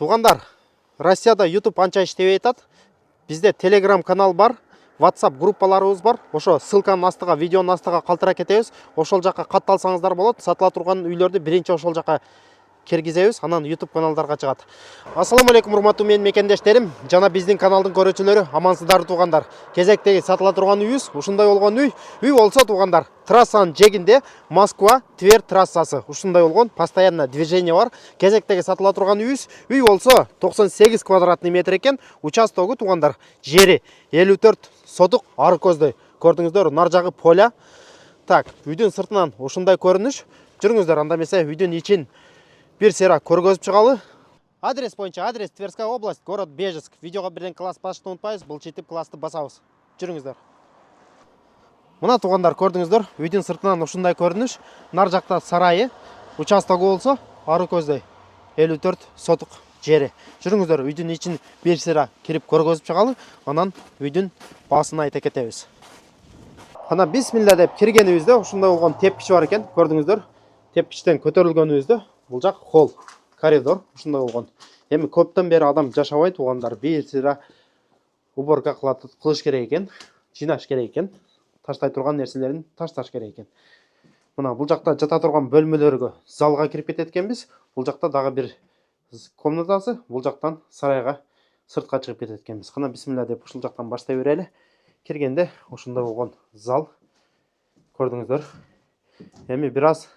Туғандар, Россияда YouTube анча иштебей атат. Bizde Telegram канал бар, WhatsApp группаларыбыз бар. Ошо ссылканын астыга, видеонун астыга калтыра кетебиз. Ошол жака катталсаңыздар болот. Сатыла турган үйлөрдү биринчи ошол жака киргизебиз, анан YouTube каналдарга чыгат. Ассаламу алейкум, урматтуу менин мекендештерим, жана биздин каналдын көрүүчүлөрү, амансыздар туугандар. Кезектеги сатыла турган үйүбүз, ушундай болгон үй болсо туугандар, трассанын жегинде Москва Тверь трассасы. Ушундай болгон постоянно движение бар. Кезектеги сатыла турган үйүбүз, үй болсо 98 квадратный метр экен. Участогу туугандар, жери 54 сотук ары көздөй. Көрдүңүздөр, нар жагы поля. Так, үйдүн сыртынан ушундай көрүнүш. Жүрүңүздөр, анда эмесе үйдүн ичин bir sera көргөзүп чыгалы. Адрес боюнча, адрес Тверская область, город Бежецк. Видеого бирден класс басышты унутпайбыз, булчитип классты басабыз. Жүрүңүздөр. Мына туугандар, көрдүңүздөр, үйдүн сыртынан ушундай көрүнүш. Нар жакта сарайы, участогу болсо ары көздөй 54 сотук жери. Жүрүңүздөр, үйдүн ичин bir sera кирип көргөзүп чыгалы, анан үйдүн баасын айта кетебиз. Ана бисмилла деп киргенибизде ушундай болгон тепкич бар экен, көрдүңүздөр. Тепкичтен көтөрүлгөнүбүздө бул жак холл, коридор ушундай болгон. Эми көптөн бери адам жашабай туугандар, bir sera уборка кылыш керек экен, жыйнаш керек экен, таштай турган нерселерин ташташ керек экен. Мына бул жакта жата турган бөлмөлөргө залга кирип кетет экенбиз. Бул жакта дагы бир комнатасы, бул жактан сарайга сыртка чыгып кетет экенбиз. Кана бисмилла деп ушул жактан баштай берели. Киргенде ушундай болгон зал. Көрдүңүздөр. Эми бир аз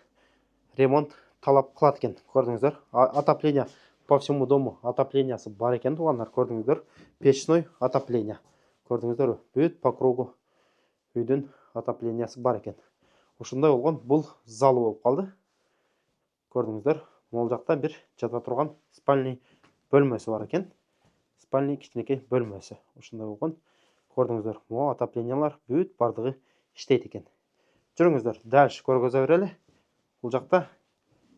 ремонт талап кылат экен, көрдүңүздөр. Отопление по всему дому, отоплениясы бар экен туугандар, көрдүңүздөр. Печной отопление. Көрдүңүздөр, бүт по кругу үйдүн отоплениясы бар экен. Ушундай болгон бул залы болуп калды. Көрдүңүздөр, могул жакта бир жата турган спальный бөлмөсү бар экен. Спальный кичинекей бөлмөсү. Ушундай болгон. Көрдүңүздөр, могу отоплениялар бүт бардыгы иштейт экен. Жүрүңүздөр, дальше көргөзө берели. Бул жакта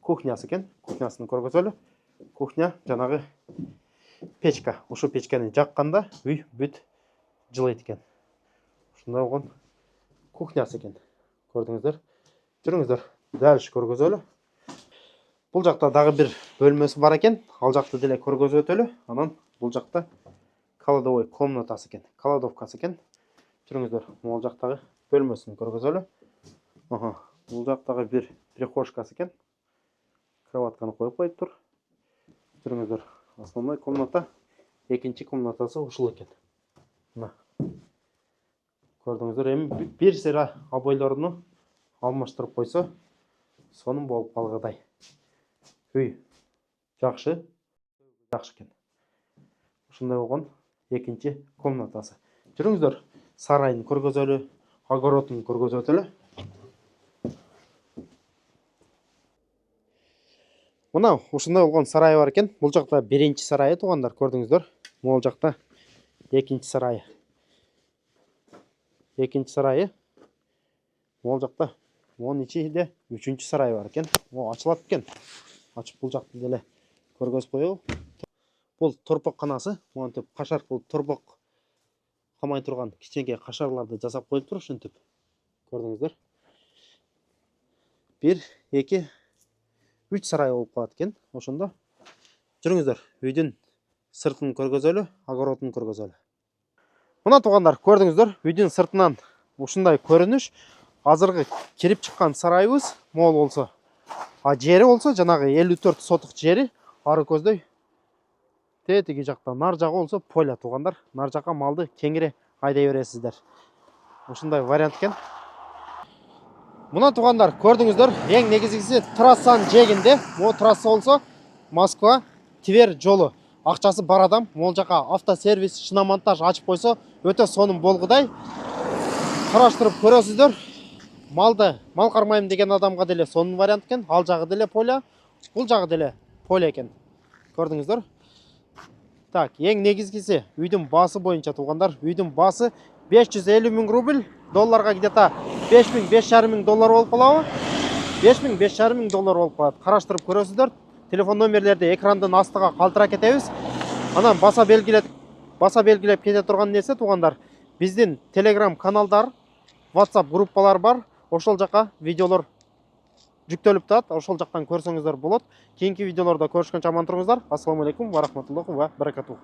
кухнясы экен. Кухнясын көргөзөлү. Кухня жанагы печка. Ушу печкени жакканда үй бүт жылыйт экен. Ушундай болгон кухнясы экен. Көрдүңүздөр. Жүрүңүздөр, дальше көргөзөлү. Бул жакта дагы бир бөлмөсү бар экен. Ал жакты деле көргөзүп өтөлү. Анан бул жакта кладовой комнатасы экен. Кладовкасы экен. Жүрүңүздөр, могул жактагы бөлмөсүн көргөзөлү. Бул жактагы бир прихожкасы экен. Кроватканы коюп коюптур. Жүрүңүздөр, основной комната, экинчи комнатасы ушул экен. Мына. Көрдүңүздөр, эми bir sera обойлорун алмаштырып койсо, сонун болуп калгыдай. Үй жакшы экен. Ушундай болгон экинчи комнатасы. Жүрүңүздөр, сарайын көргөзөлү, огородун көргөзүп өтөлү. Мына ушундай болгон сарай бар экен. Бул жакта биринчи сарайы туугандар, көрдүңүздөр. Могул жакта экинчи сарайы. Экинчи сарайы. Могул жакта монун ичинде үчүнчү сарай бар экен. Ачылат экен. Ачып бул жакты деле көргөзүп коелу. Бул торпок канасы, монтип кашар, бул торпок камай турган кичинекей кашарларды жасап коюптур ушинтип. Көрдүңүздөр. 1, 2, 3 сарай болуп калат экен. Ошондо жүрүңүздөр, үйдүн сыртын көргөзөлү, огородун көргөзөлү. Мына туугандар, көрдүңүздөр, үйдүн сыртынан ушундай көрүнүш. Азыркы кирип чыккан сарайыбыз мол болсо, жери болсо жанагы 54 сотук жери ары көздөй. Тетиги жакта нар жагы болсо поля туугандар. Нар жакка малды кеңире айдай бересиздер. Ушундай вариант экен. Мына туугандар, көрдүңүздөр, эң негизгиси трассанын жегинде, могу трасса болсо Москва Тверь жолу. Акчасы бар адам могул жака автосервис, шиномонтаж ачып койсо, өтө сонун болгудай. Караштырып көрөсүздөр. Мал кармайм деген адамга деле сонун вариант экен. Ал жагы деле поля, бул жагы деле поля экен. Көрдүңүздөр. Так, ең негизгиси үйдүн баасы боюнча туугандар, үйдүн баасы 550 000 рубль, долларга где-то 5,000-5,5 мың доллар болуп калабы? 5,000-5,5 мың доллар болуп калат. Караштырып көрөсүздөр. Телефон номерлерди экрандын астыга калтыра кетебиз. Анан баса белгилеп кете турган нерсе туугандар, биздин Telegram каналдар, WhatsApp группалар бар. Ошол жака видеолор жүктеліп тұрады, ошол жактан көрсөңүздөр болот. Кийинки видеолордо көрүшкөнчө аман туруңуздар. Ассаламу алейкум ва рахматуллахи ва баракатуху.